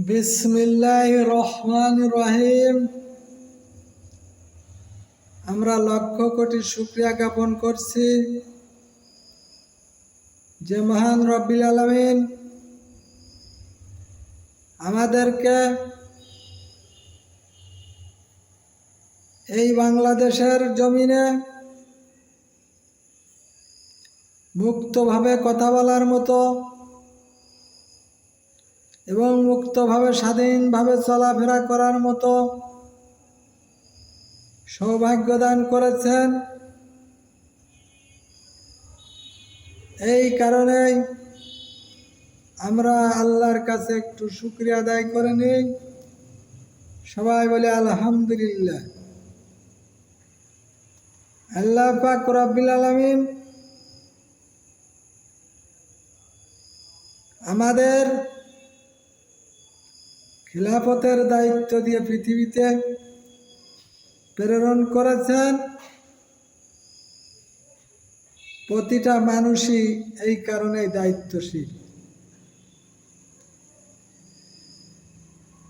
বিসমিল্লাহির রহমানির রহিম। আমরা লক্ষ কোটি শুকরিয়া জ্ঞাপন করছি যে মহান রব্বিল আলামিন আমাদেরকে এই বাংলাদেশের জমিনে মুক্তভাবে কথা বলার মতো এবং মুক্তভাবে স্বাধীনভাবে চলাফেরা করার মতো সৌভাগ্য দান করেছেন। এই কারণেই আমরা আল্লাহর কাছে একটু শুকরিয়া আদায় করে নিই। সবাই বলে আলহামদুলিল্লাহ। আল্লাহ পাক রব্বিল আলামিন আমাদের খিলাফতের দায়িত্ব দিয়ে পৃথিবীতে প্রেরণ করেছেন। প্রতিটা মানুষই এই কারণে দায়িত্বশীল।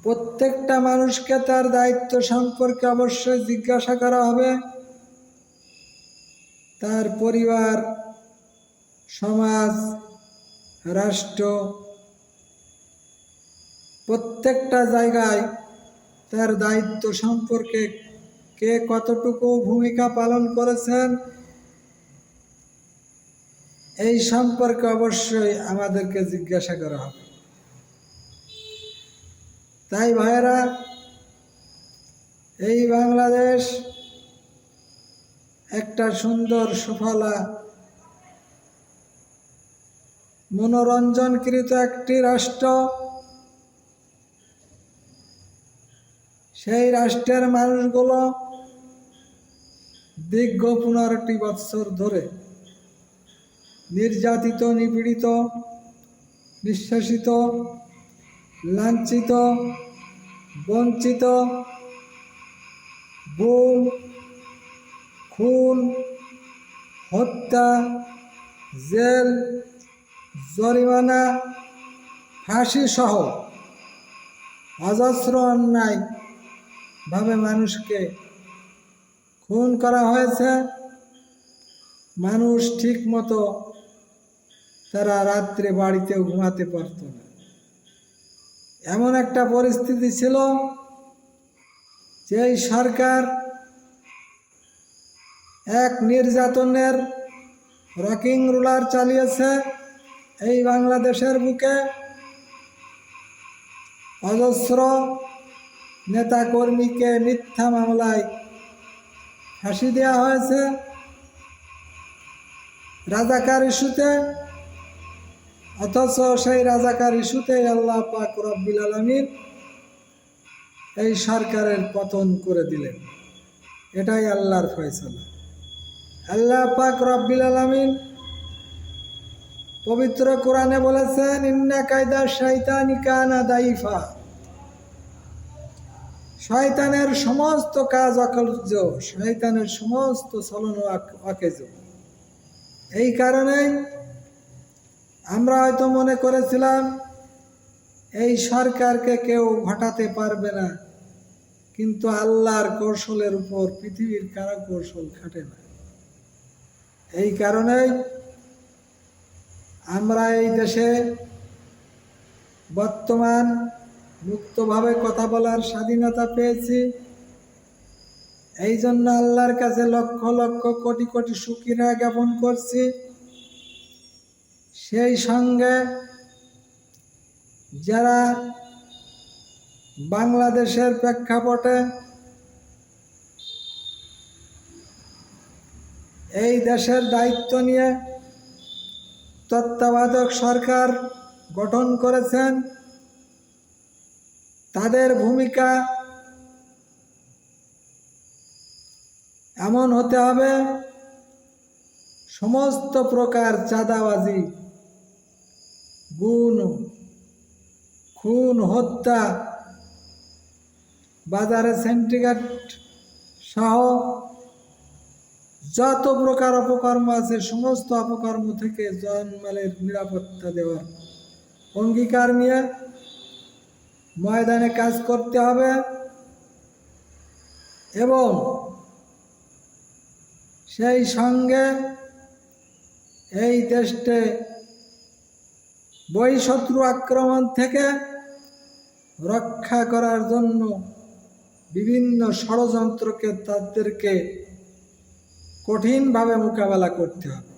প্রত্যেকটা মানুষকে তার দায়িত্ব সম্পর্কে অবশ্যই জিজ্ঞাসা করা হবে। তার পরিবার, সমাজ, রাষ্ট্র, প্রত্যেকটা জায়গায় তার দায়িত্ব সম্পর্কে কে কতটুকু ভূমিকা পালন করেছেন এই সম্পর্কে অবশ্যই আমাদেরকে জিজ্ঞাসা করা হবে। তাই ভাইয়েরা, এই বাংলাদেশ একটা সুন্দর সুফলা মনোরঞ্জনকৃত একটি রাষ্ট্র। সেই রাষ্ট্রের মানুষগুলো দীর্ঘ 15টি বৎসর ধরে নির্যাতিত, নিপীড়িত, নিঃশেষিত, লাঞ্ছিত, বঞ্চিত, গুম, খুন, হত্যা, জেল, জরিমানা, ফাঁসি সহ অজস্র অন্যায়ভাবে মানুষকে খুন করা হয়েছে। মানুষ ঠিক মতো তারা রাত্রে বাড়িতেও ঘুমাতে পারত না। এমন একটা পরিস্থিতি ছিল যে এই সরকার এক নির্যাতনের রকিং রুলার চালিয়েছে এই বাংলাদেশের বুকে। অজস্র নেতাকর্মীকে মিথ্যা মামলায় ফাঁসি দেওয়া হয়েছে রাজাকার ইস্যুতে। অথচ সেই রাজাকার ইস্যুতে আল্লাহ পাক রব্বিল আলামিন এই সরকারের পতন করে দিলেন। এটাই আল্লাহর ফয়সালা। আল্লাহ পাক রব্বিল আলামিন পবিত্র কোরআনে বলেছেন, ইন্না কায়দা শাইতানি কানা দাইফা। শয়তানের সমস্ত কাজ অকার্য, শয়তানের সমস্ত চলন অকেজ। এই কারণেই আমরা হয়তো মনে করেছিলাম এই সরকারকে কেউ হটাতে পারবে না, কিন্তু আল্লাহর কৌশলের উপর পৃথিবীর কারো কৌশল খাটে না। এই কারণেই আমরা এই দেশে বর্তমান মুক্তভাবে কথা বলার স্বাধীনতা পেয়েছি। এই জন্য আল্লাহর কাছে লক্ষ লক্ষ কোটি কোটি শুকরিয়া জ্ঞাপন করছি। সেই সঙ্গে যারা বাংলাদেশের প্রেক্ষাপটে এই দেশের দায়িত্ব নিয়ে তত্ত্বাবধায়ক সরকার গঠন করেছেন, তাদের ভূমিকা এমন হতে হবে সমস্ত প্রকার চাঁদাবাজি, গুম, খুন, হত্যা, বাজারে সিন্ডিকেট সহ যত প্রকার অপকর্ম আছে সমস্ত অপকর্ম থেকে জানমালের নিরাপত্তা দেওয়ার অঙ্গীকার নিয়ে ময়দানে কাজ করতে হবে এবং সেই সঙ্গে এই দেশে বহিঃশত্রু আক্রমণ থেকে রক্ষা করার জন্য বিভিন্ন ষড়যন্ত্রকে তাদেরকে কঠিনভাবে মোকাবেলা করতে হবে।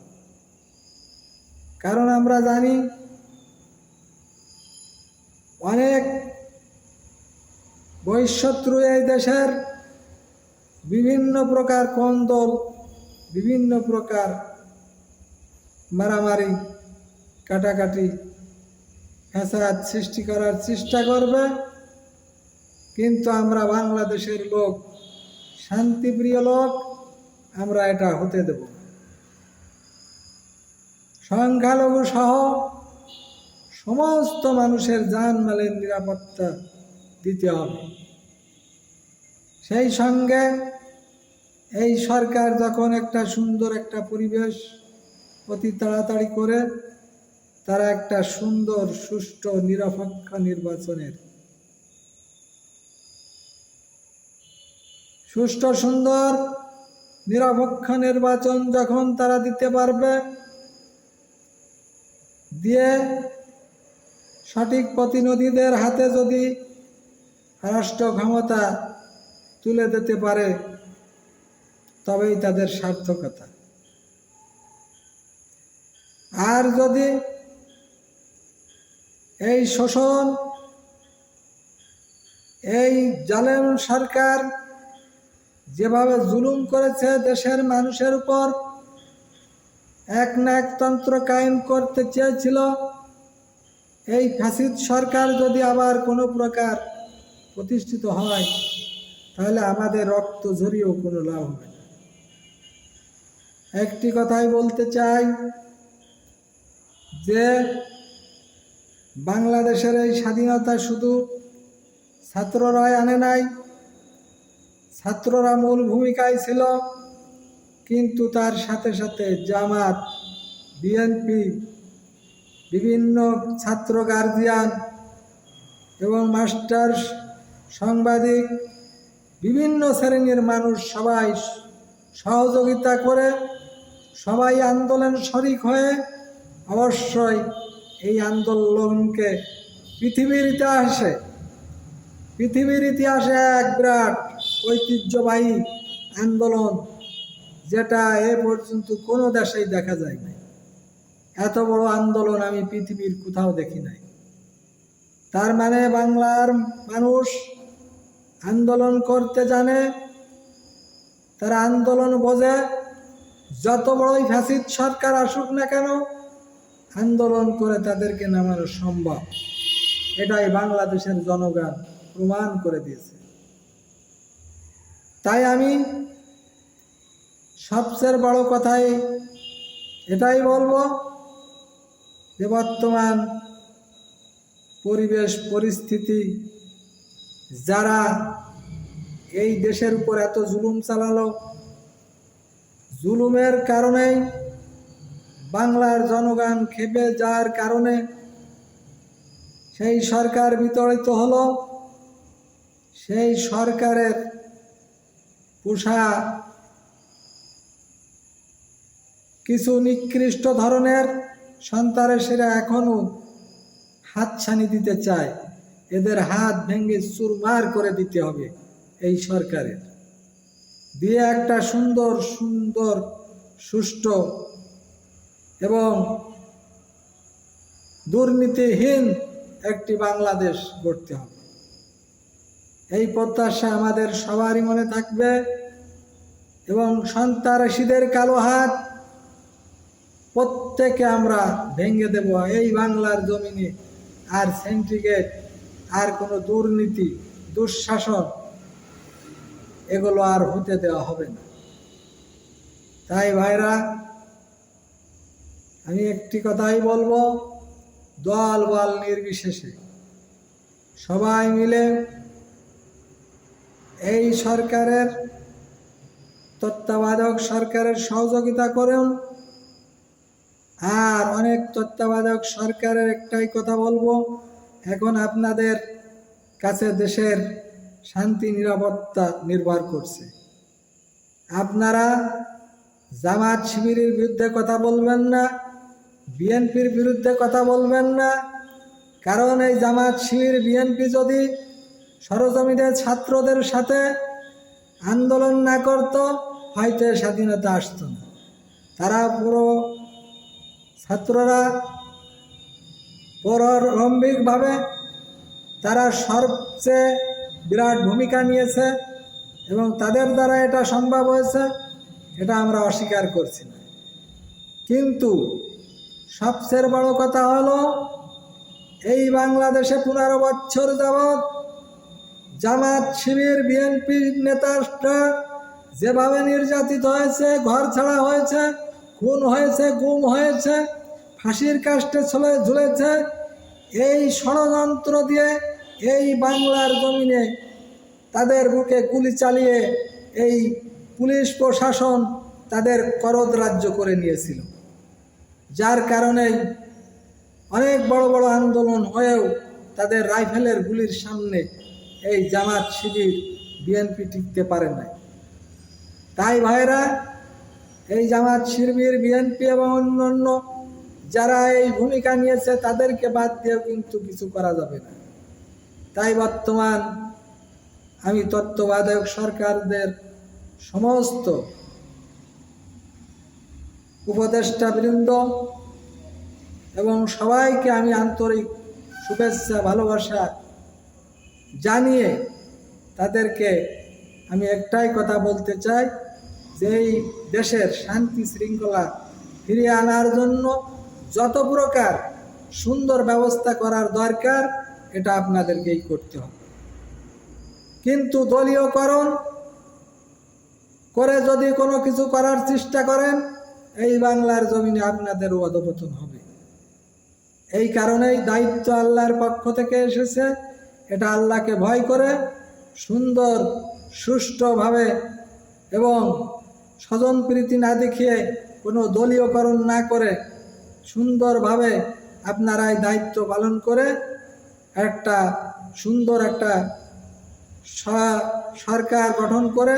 কারণ আমরা জানি অনেক বহিঃশত্রু এই দেশের বিভিন্ন প্রকার কোন্দল, বিভিন্ন প্রকার মারামারি, কাটাকাটি, ফ্যাসাদ সৃষ্টি করার চেষ্টা করবে। কিন্তু আমরা বাংলাদেশের লোক, শান্তিপ্রিয় লোক, আমরা এটা হতে দেব না। সংখ্যালঘু সহ সমস্ত মানুষের জানমালের নিরাপত্তা দিতে হবে। সেই সঙ্গে এই সরকার যখন একটা সুন্দর একটা পরিবেশ অতি তাড়াতাড়ি করে তারা একটা সুন্দর সুষ্ঠু নিরপেক্ষ নির্বাচনের সুষ্ঠু সুন্দর নিরপেক্ষ নির্বাচন যখন তারা দিতে পারবে, দিয়ে সঠিক প্রতিনিধিদের হাতে যদি রাষ্ট্র ক্ষমতা তুলে দিতে পারে, তবেই তাদের সার্থকতা। আর যদি এই শোষণ, এই জালেম সরকার যেভাবে জুলুম করেছে দেশের মানুষের উপর, এক না একতন্ত্র কায়েম করতে চেয়েছিল, এই ফ্যাসিস্ট সরকার যদি আবার কোনো প্রকার প্রতিষ্ঠিত হয়, তাহলে আমাদের রক্ত ঝরিয়েও কোনো লাভ হবে না। একটি কথাই বলতে চাই যে বাংলাদেশের এই স্বাধীনতা শুধু ছাত্ররাই আনে নাই, ছাত্ররা মূল ভূমিকায় ছিল, কিন্তু তার সাথে সাথে জামাত, বিএনপি, বিভিন্ন ছাত্র গার্জিয়ান এবং মাস্টার, সাংবাদিক, বিভিন্ন শ্রেণীর মানুষ সবাই সহযোগিতা করে, সবাই আন্দোলন শরিক হয়ে অবশ্যই এই আন্দোলনকে পৃথিবীর ইতিহাসে এক বিরাট ঐতিহ্যবাহী আন্দোলন, যেটা এ পর্যন্ত কোনো দেশেই দেখা যায় নাই। এত বড় আন্দোলন আমি পৃথিবীর কোথাও দেখি নাই। তার মানে বাংলার মানুষ আন্দোলন করতে জানে, তারা আন্দোলন বোঝে। যত বড়ই ফ্যাসিস্ট সরকার আসুক না কেন, আন্দোলন করে তাদেরকে নামানো সম্ভব। এটাই বাংলাদেশের জনগণ প্রমাণ করে দিয়েছে। তাই আমি সবচেয়ে বড় কথাই এটাই বলবো যে বর্তমান পরিবেশ পরিস্থিতি, যারা এই দেশের উপর এত জুলুম চালালো, জুলুমের কারণেই বাংলার জনগণ ক্ষেপে যাওয়ার কারণে সেই সরকার বিতাড়িত হলো। সেই সরকারের পোষা কিছু নিকৃষ্ট ধরনের সন্ত্রাসীরা এখনো হাতছানি দিতে চায়। এদের হাত ভেঙে চুরমার করে দিতে হবে এই সরকারের, দিয়ে একটা সুন্দর সুন্দর সুষ্ঠু এবং দুর্নীতিহীন একটি বাংলাদেশ গড়তে হবে। এই প্রত্যাশা আমাদের সবারই মনে থাকবে এবং সন্ত্রাসীদের কালো হাত প্রত্যেকে আমরা ভেঙে দেব এই বাংলার জমিনে। আর সিন্ডিকেট, আর কোনো দুর্নীতি, দুঃশাসন, এগুলো আর হতে দেওয়া হবে না। তাই ভাইরা, আমি একটি কথাই বলবো, দল বল নির্বিশেষে সবাই মিলে এই সরকারের তত্ত্বাবধায়ক সরকারের সহযোগিতা করুন। আর অনেক তত্ত্বাবধায়ক সরকারের একটাই কথা বলবো, এখন আপনাদের কাছে দেশের শান্তি নিরাপত্তা নির্ভর করছে। আপনারা জামাত শিবিরের বিরুদ্ধে কথা বলবেন না, বিএনপির বিরুদ্ধে কথা বলবেন না। কারণ এই জামাত শিবির বিএনপি যদি সরজমিনে ছাত্রদের সাথে আন্দোলন না করত, হয়তো স্বাধীনতা আসতো না। তারা পুরো ছাত্ররা প্রারম্ভিকভাবে তারা সবচেয়ে বিরাট ভূমিকা নিয়েছে এবং তাদের দ্বারা এটা সম্ভব হয়েছে, এটা আমরা অস্বীকার করছি না। কিন্তু সবচেয়ে বড় কথা হলো, এই বাংলাদেশে 15 বছর যাবৎ জামাত শিবির বিএনপির নেতারা যেভাবে নির্যাতিত হয়েছে, ঘর ছাড়া হয়েছে, খুন হয়েছে, গুম হয়েছে, ফাঁসির কাস্টে ঝুলেছে, এই ষড়যন্ত্র দিয়ে এই বাংলার জমিনে তাদের বুকে গুলি চালিয়ে এই পুলিশ প্রশাসন তাদের করদরাজ্য করে নিয়েছিল। যার কারণে অনেক বড় বড় আন্দোলন হয়েও তাদের রাইফেলের গুলির সামনে এই জামাত শিবির বিএনপি টিকতে পারে নাই। তাই ভাইরা, এই জামাত শিবির বিএনপি এবং অন্যান্য যারা এই ভূমিকা নিয়েছে তাদেরকে বাদ দিয়েও কিন্তু কিছু করা যাবে না। তাই বর্তমান আমি তত্ত্বাবধায়ক সরকারদের সমস্ত উপদেষ্টাবৃন্দ এবং সবাইকে আমি আন্তরিক শুভেচ্ছা ভালোবাসা জানিয়ে তাদেরকে আমি একটাই কথা বলতে চাই যে এই দেশের শান্তি শৃঙ্খলা ফিরিয়ে আনার জন্য যত প্রকার সুন্দর ব্যবস্থা করার দরকার, এটা আপনাদেরকেই করতে হবে। কিন্তু দলীয়করণ করে যদি কোনো কিছু করার চেষ্টা করেন, এই বাংলার জমিনে আপনাদেরও অধঃপতন হবে। এই কারণেই দায়িত্ব আল্লাহর পক্ষ থেকে এসেছে। এটা আল্লাহকে ভয় করে সুন্দর সুষ্ঠুভাবে এবং স্বজনপ্রীতি না দেখিয়ে কোনো দলীয়করণ না করে সুন্দরভাবে আপনারা এই দায়িত্ব পালন করে একটা সুন্দর একটা সরকার গঠন করে,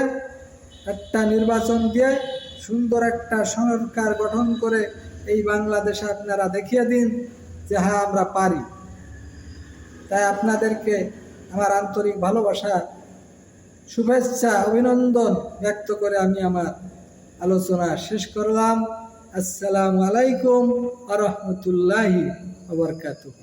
একটা নির্বাচন দিয়ে সুন্দর একটা সরকার গঠন করে এই বাংলাদেশে আপনারা দেখিয়ে দিন যে হ্যাঁ আমরা পারি। তাই আপনাদেরকে আমার আন্তরিক ভালোবাসা, শুভেচ্ছা, অভিনন্দন ব্যক্ত করে আমি আমার আলোচনা শেষ করলাম। আসসালামু আলাইকুম ওয়া রাহমাতুল্লাহি ওয়া বারাকাতুহু।